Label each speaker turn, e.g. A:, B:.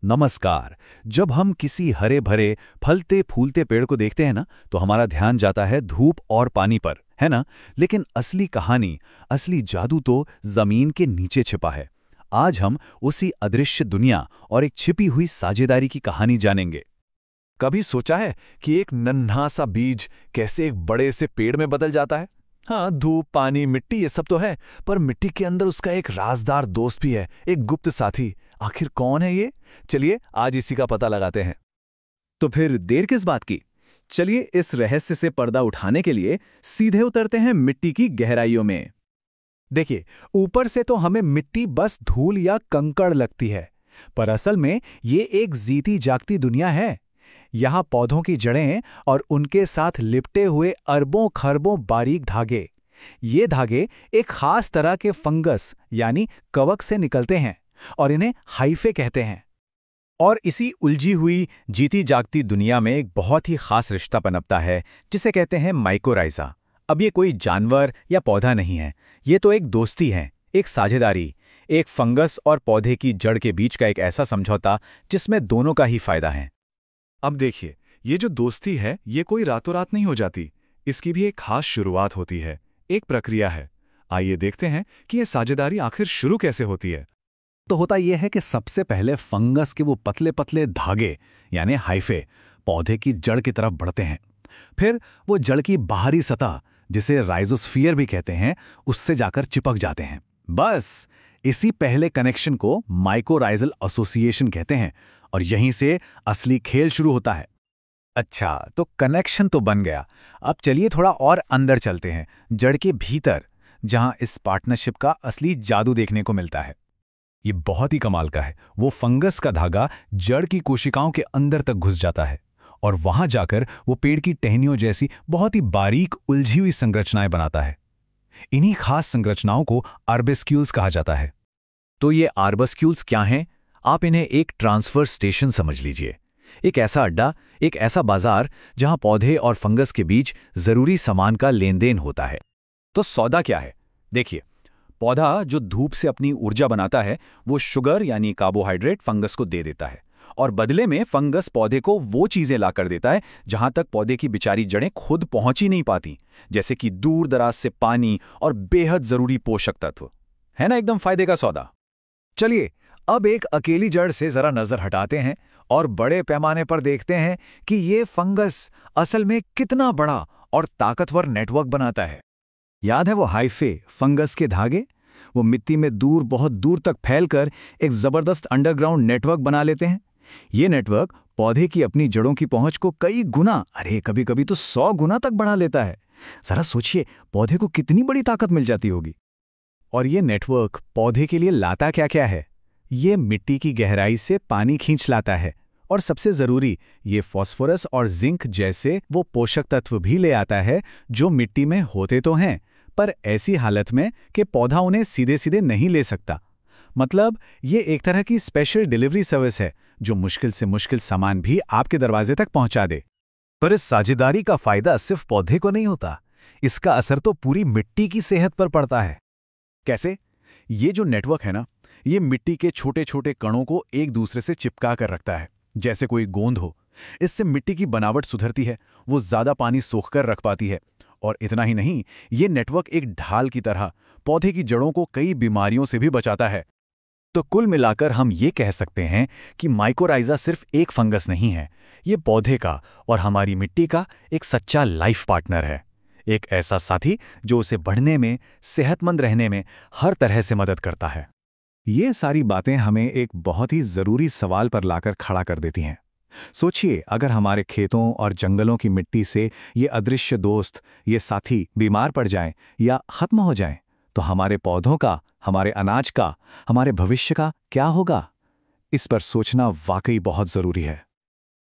A: नमस्कार। जब हम किसी हरे भरे फलते फूलते पेड़ को देखते हैं ना, तो हमारा ध्यान जाता है धूप और पानी पर, है ना? लेकिन असली कहानी, असली जादू तो जमीन के नीचे छिपा है। आज हम उसी अदृश्य दुनिया और एक छिपी हुई साझेदारी की कहानी जानेंगे।
B: कभी सोचा है कि एक नन्हा सा बीज कैसे एक बड़े से पेड़ में बदल जाता है? हाँ, धूप, पानी, मिट्टी ये सब तो है, पर मिट्टी के अंदर उसका एक राजदार दोस्त भी है, एक गुप्त साथी। आखिर कौन है ये? चलिए आज इसी का पता लगाते हैं।
A: तो फिर देर किस बात की? चलिए इस रहस्य से पर्दा उठाने के लिए सीधे उतरते हैं मिट्टी की गहराइयों में।
C: देखिए, ऊपर से तो हमें मिट्टी बस धूल या कंकड़ लगती है, पर असल में ये एक जीती जागती दुनिया है। यहाँ पौधों की जड़ें और उनके साथ लिपटे हुए अरबों खरबों बारीक धागे। ये धागे एक खास तरह के फंगस यानी कवक से निकलते हैं और इन्हें हाइफे कहते हैं।
A: और इसी उलझी हुई जीती जागती दुनिया में एक बहुत ही खास रिश्ता पनपता है, जिसे कहते हैं माइकोराइजा। अब ये कोई जानवर या पौधा नहीं है, ये तो एक दोस्ती है, एक साझेदारी, एक फंगस और पौधे की जड़ के बीच का एक ऐसा समझौता जिसमें दोनों का ही फायदा है।
B: अब देखिए, ये जो दोस्ती है ये कोई रातों रात नहीं हो जाती। इसकी भी एक खास शुरुआत होती है, एक प्रक्रिया है। आइए देखते हैं कि ये साझेदारी आखिर शुरू कैसे होती है।
A: तो होता यह है कि सबसे पहले फंगस के वो पतले पतले धागे यानी हाइफे पौधे की जड़ की तरफ बढ़ते हैं। फिर वो जड़ की बाहरी सतह, जिसे राइजोस्फीयर भी कहते हैं, उससे जाकर चिपक जाते हैं। बस इसी पहले कनेक्शन को माइकोराइजल एसोसिएशन कहते हैं और यहीं से असली खेल शुरू होता है। अच्छा, तो कनेक्शन तो बन गया। अब चलिए थोड़ा और अंदर चलते हैं, जड़ के भीतर, जहां इस पार्टनरशिप का असली जादू देखने को मिलता है। ये बहुत ही कमाल का है। वो फंगस का धागा जड़ की कोशिकाओं के अंदर तक घुस जाता है और वहां जाकर वो पेड़ की टहनियों जैसी बहुत ही बारीक उलझी हुई संरचनाएं बनाता है। इन्हीं खास संरचनाओं को आर्बेस्क्यूल्स कहा जाता है। तो ये आर्बेस्क्यूल्स क्या हैं? आप इन्हें एक ट्रांसफर स्टेशन समझ लीजिए। एक ऐसा अड्डा, एक ऐसा बाजार जहां पौधे और फंगस के बीच जरूरी सामान का लेन देन होता है। तो सौदा क्या है? देखिए, पौधा जो धूप से अपनी ऊर्जा बनाता है, वो शुगर यानी कार्बोहाइड्रेट फंगस को दे देता है और बदले में फंगस पौधे को वो चीजें ला कर देता है जहां तक पौधे की बेचारी जड़ें खुद पहुंच ही नहीं पाती, जैसे कि दूर दराज से पानी और बेहद जरूरी पोषक तत्व। है ना एकदम फायदे का सौदा।
B: चलिए अब एक अकेली जड़ से जरा नजर हटाते हैं और बड़े पैमाने पर देखते हैं कि ये फंगस असल में कितना बड़ा और ताकतवर नेटवर्क बनाता है।
A: याद है वो हाइफे फंगस के धागे? वो मिट्टी में दूर, बहुत दूर तक फैलकर एक जबरदस्त अंडरग्राउंड नेटवर्क बना लेते हैं। ये नेटवर्क पौधे की अपनी जड़ों की पहुंच को कई गुना, अरे कभी कभी तो 100 गुना तक बढ़ा लेता है। जरा सोचिए, पौधे को कितनी बड़ी ताकत मिल जाती होगी। और ये नेटवर्क पौधे के लिए लाता क्या क्या है? ये मिट्टी की गहराई से पानी खींच लाता है और सबसे जरूरी, ये फास्फोरस और जिंक जैसे वो पोषक तत्व भी ले आता है जो मिट्टी में होते तो हैं, पर ऐसी हालत में कि पौधा उन्हें सीधे सीधे नहीं ले सकता। मतलब ये एक तरह की स्पेशल डिलीवरी सर्विस है जो मुश्किल से मुश्किल सामान भी आपके दरवाजे तक पहुंचा दे। पर इस साझेदारी का फायदा सिर्फ पौधे को नहीं होता, इसका असर तो पूरी मिट्टी की सेहत पर पड़ता है। कैसे? ये जो नेटवर्क है ना, ये मिट्टी के छोटे छोटे कणों को एक दूसरे से चिपका कर रखता है, जैसे कोई गोंद हो। इससे मिट्टी की बनावट सुधरती है, वो ज्यादा पानी सोखकर रख पाती है। और इतना ही नहीं, ये नेटवर्क एक ढाल की तरह पौधे की जड़ों को कई बीमारियों से भी बचाता है। तो कुल मिलाकर हम ये कह सकते हैं कि माइकोराइजा सिर्फ एक फंगस नहीं है, ये पौधे का और हमारी मिट्टी का एक सच्चा लाइफ पार्टनर है। एक ऐसा साथी जो उसे बढ़ने में, सेहतमंद रहने में हर तरह से मदद करता है। ये सारी बातें हमें एक बहुत ही जरूरी सवाल पर लाकर खड़ा कर देती हैं। सोचिए, अगर हमारे खेतों और जंगलों की मिट्टी से ये अदृश्य दोस्त, ये साथी बीमार पड़ जाएं या खत्म हो जाएं, तो हमारे पौधों का, हमारे अनाज का, हमारे भविष्य का क्या होगा? इस पर सोचना वाकई बहुत जरूरी है।